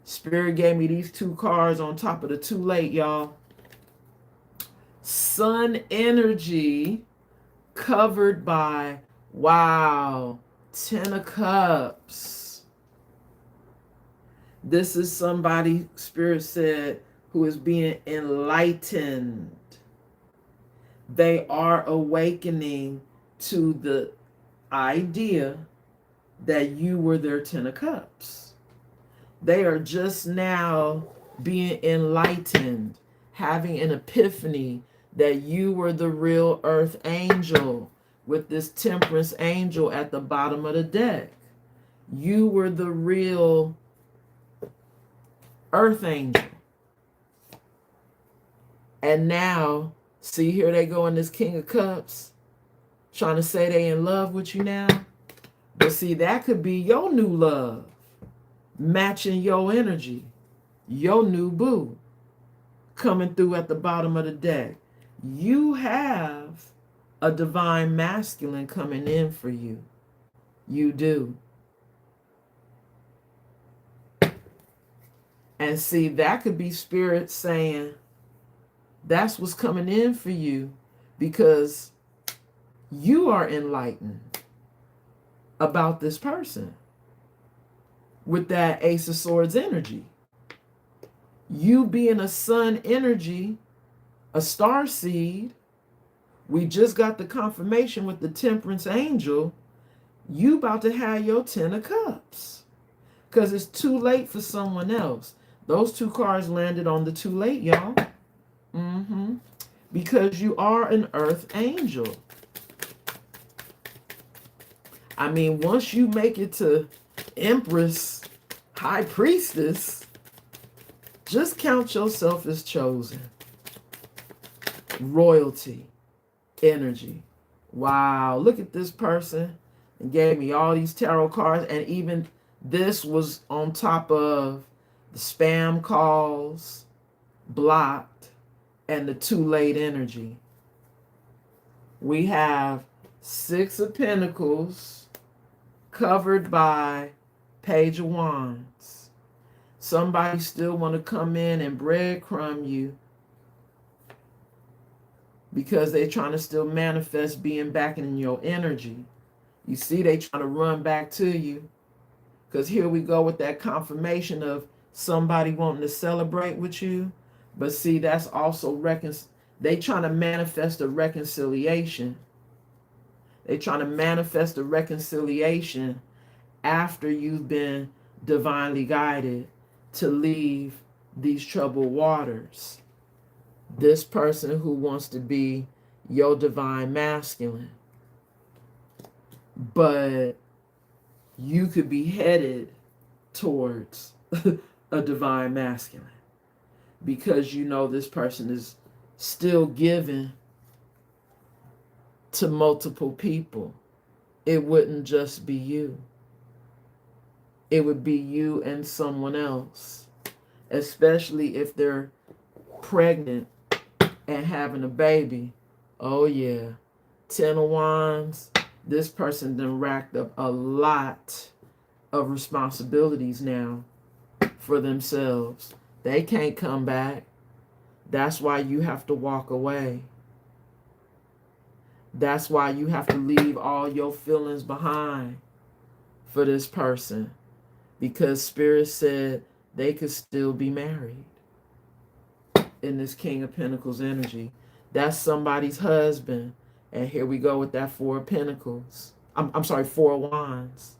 Spirit gave me these two cards on top of the too late, y'all. Sun energy covered by, wow, 10 of Cups. This is somebody, Spirit said, who is being enlightened. They are awakening to the idea that you were their 10 of Cups. They are just now being enlightened, having an epiphany that you were the real earth angel with this temperance angel at the bottom of the deck. You were the real earth angel. And now, see, here they go in this King of Cups, trying to say they in love with you now. But see, that could be your new love, matching your energy, your new boo, coming through at the bottom of the deck. You have a divine masculine coming in for you. You do. And see, that could be Spirit saying, that's what's coming in for you, because you are enlightened about this person with that Ace of Swords energy. You being a sun energy, a star seed, we just got the confirmation with the Temperance Angel, you about to have your 10 of Cups. Because it's too late for someone else. Those two cards landed on the too late, y'all. Because you are an earth angel. I mean, once you make it to Empress, High Priestess, just count yourself as chosen. Royalty, energy. Wow, look at this person. And gave me all these tarot cards, and even this was on top of the spam calls, blocked, and the too late energy. We have 6 of Pentacles covered by Page of Wands. Somebody still want to come in and breadcrumb you because they're trying to still manifest being back in your energy. You see, they trying to run back to you, because here we go with that confirmation of somebody wanting to celebrate with you. But see, that's also they trying to manifest a reconciliation. They trying to manifest a reconciliation after you've been divinely guided to leave these troubled waters. This person who wants to be your divine masculine. But you could be headed towards a divine masculine, because you know this person is still giving to multiple people. It wouldn't just be you. It would be you and someone else, especially if they're pregnant and having a baby. Oh yeah, 10 of Wands. This person done racked up a lot of responsibilities now for themselves. They can't come back. That's why you have to walk away. That's why you have to leave all your feelings behind for this person, because Spirit said they could still be married in this King of Pentacles energy. That's somebody's husband. And here we go with that 4 of Pentacles. I'm sorry, 4 of Wands.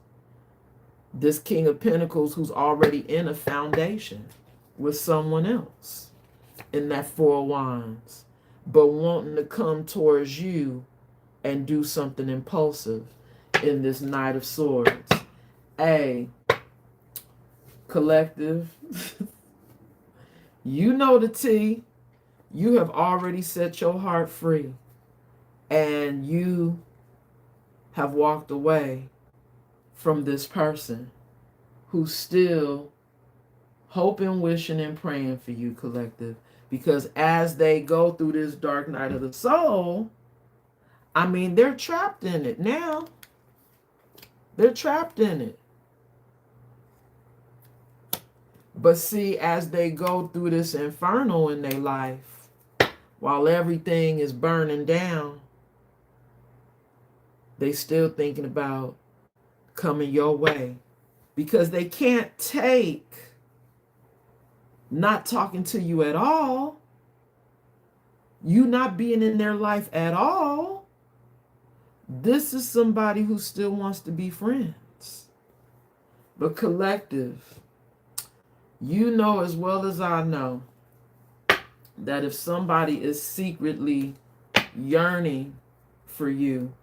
This King of Pentacles who's already in a foundation with someone else in that 4 of Wands, but wanting to come towards you and do something impulsive in this Knight of Swords. Hey, collective, you know the tea. You have already set your heart free. And you have walked away from this person who's still hoping, wishing, and praying for you, collective. Because as they go through this dark night of the soul, I mean, they're trapped in it now. They're trapped in it. But see, as they go through this inferno in their life, while everything is burning down, they still thinking about coming your way. Because they can't take not talking to you at all, you not being in their life at all. This is somebody who still wants to be friends. But collective, you know as well as I know that if somebody is secretly yearning for you,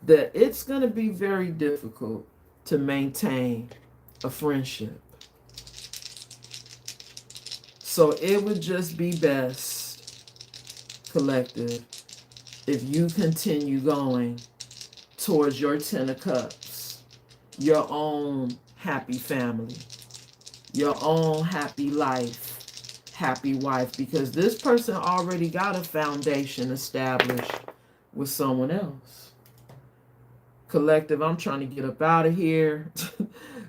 that it's going to be very difficult to maintain a friendship. So it would just be best, collective, if you continue going towards your 10 of cups, your own happy family, your own happy life, happy wife, because this person already got a foundation established with someone else. Collective, I'm trying to get up out of here.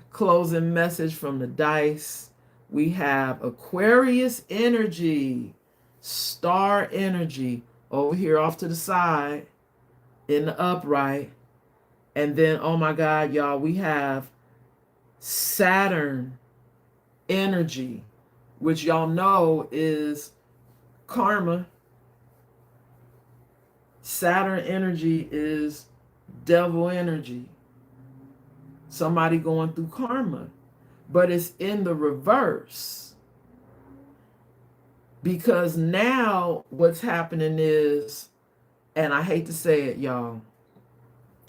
Closing message from the dice. We have Aquarius energy, star energy over here off to the side in the upright. And then, oh my God, y'all, we have Saturn energy, which y'all know is karma. Saturn energy is devil energy. Somebody going through karma. But it's in the reverse. Because now what's happening is, and I hate to say it, y'all,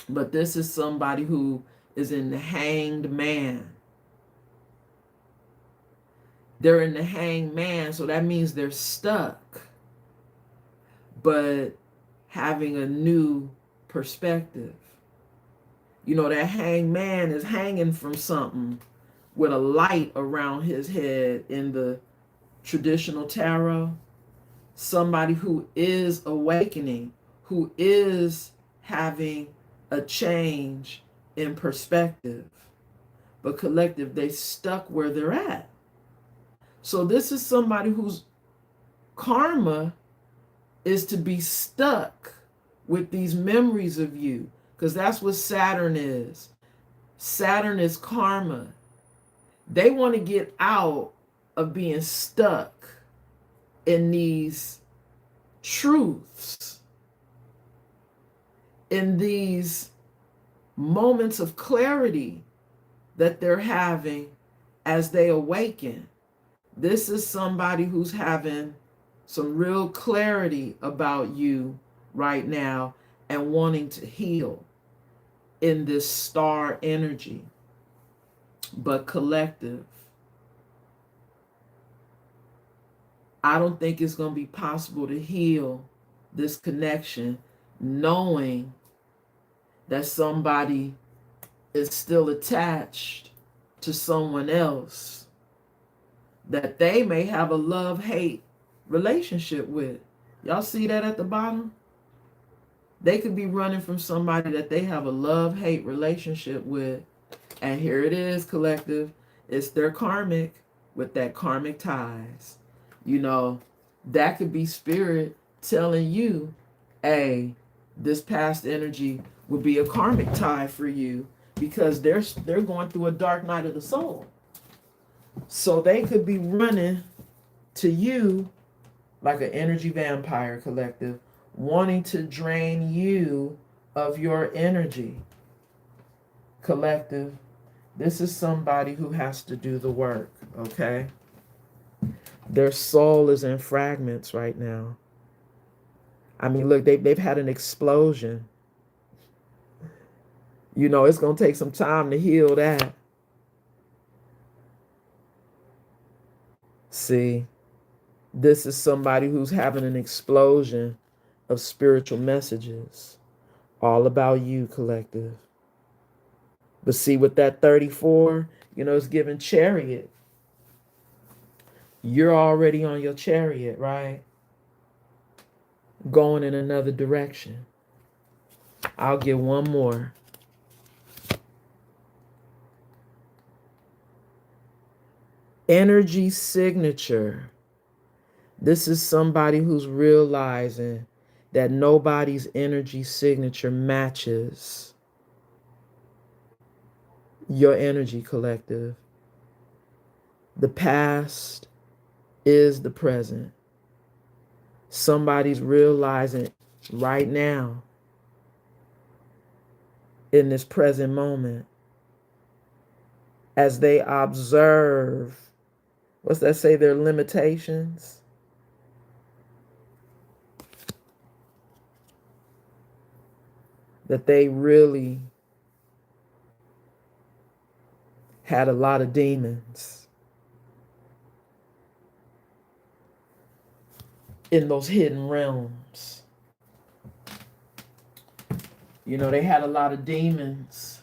but this is somebody who is in the hanged man. They're in the hanged man, so that means they're stuck. But having a new perspective. You know, that hanged man is hanging from something with a light around his head in the traditional tarot. Somebody who is awakening, who is having a change in perspective. But collective, they stuck where they're at. So this is somebody whose karma is to be stuck with these memories of you, because that's what Saturn is. Saturn is karma. They want to get out of being stuck in these truths, in these moments of clarity that they're having as they awaken. This is somebody who's having some real clarity about you right now and wanting to heal in this star energy. But collective, I don't think it's going to be possible to heal this connection knowing that somebody is still attached to someone else that they may have a love-hate relationship with. Y'all see that at the bottom? They could be running from somebody that they have a love-hate relationship with. And here it is, collective. It's their karmic with that karmic ties. You know, that could be spirit telling you, hey, this past energy will be a karmic tie for you because they're going through a dark night of the soul. So they could be running to you like an energy vampire, collective, wanting to drain you of your energy. Collective, this is somebody who has to do the work, okay? Their soul is in fragments right now. I mean, look, they've had an explosion. You know, it's going to take some time to heal that. See, this is somebody who's having an explosion of spiritual messages all about you, collective. But see, with that 34, you know, it's giving chariot. You're already on your chariot, right? Going in another direction. I'll get one more. Energy signature. This is somebody who's realizing that nobody's energy signature matches your energy, collective. The past is the present. Somebody's realizing right now, in this present moment, as they observe, what's that say, their limitations, that they really had a lot of demons in those hidden realms. You know, they had a lot of demons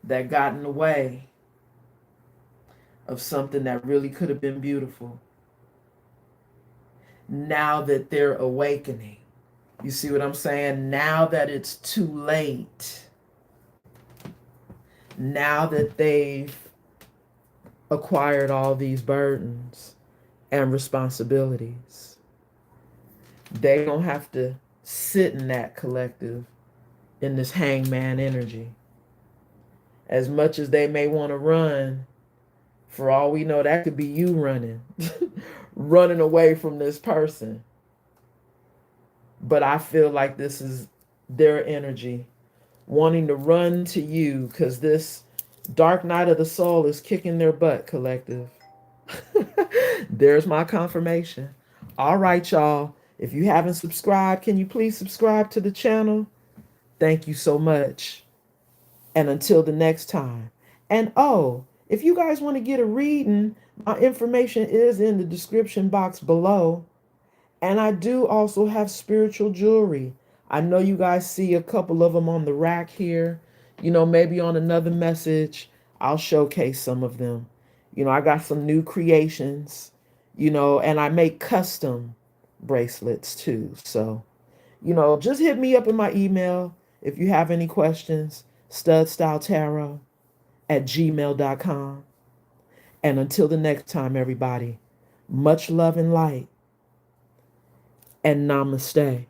that got in the way of something that really could have been beautiful. Now that they're awakening, you see what I'm saying? Now that it's too late, now that they've acquired all these burdens and responsibilities, they don't have to sit in that, collective, in this hangman energy. As much as they may want to run, for all we know, that could be you running, running away from this person. But I feel like this is their energy wanting to run to you, because this dark night of the soul is kicking their butt, collective. There's my confirmation. All right, y'all. If you haven't subscribed, can you please subscribe to the channel? Thank you so much. And until the next time. And oh, if you guys want to get a reading, my information is in the description box below. And I do also have spiritual jewelry. I know you guys see a couple of them on the rack here. You know, maybe on another message, I'll showcase some of them. You know, I got some new creations, you know, and I make custom bracelets too. So, you know, just hit me up in my email if you have any questions, studstyletarot@gmail.com. And until the next time, everybody, much love and light. And namaste.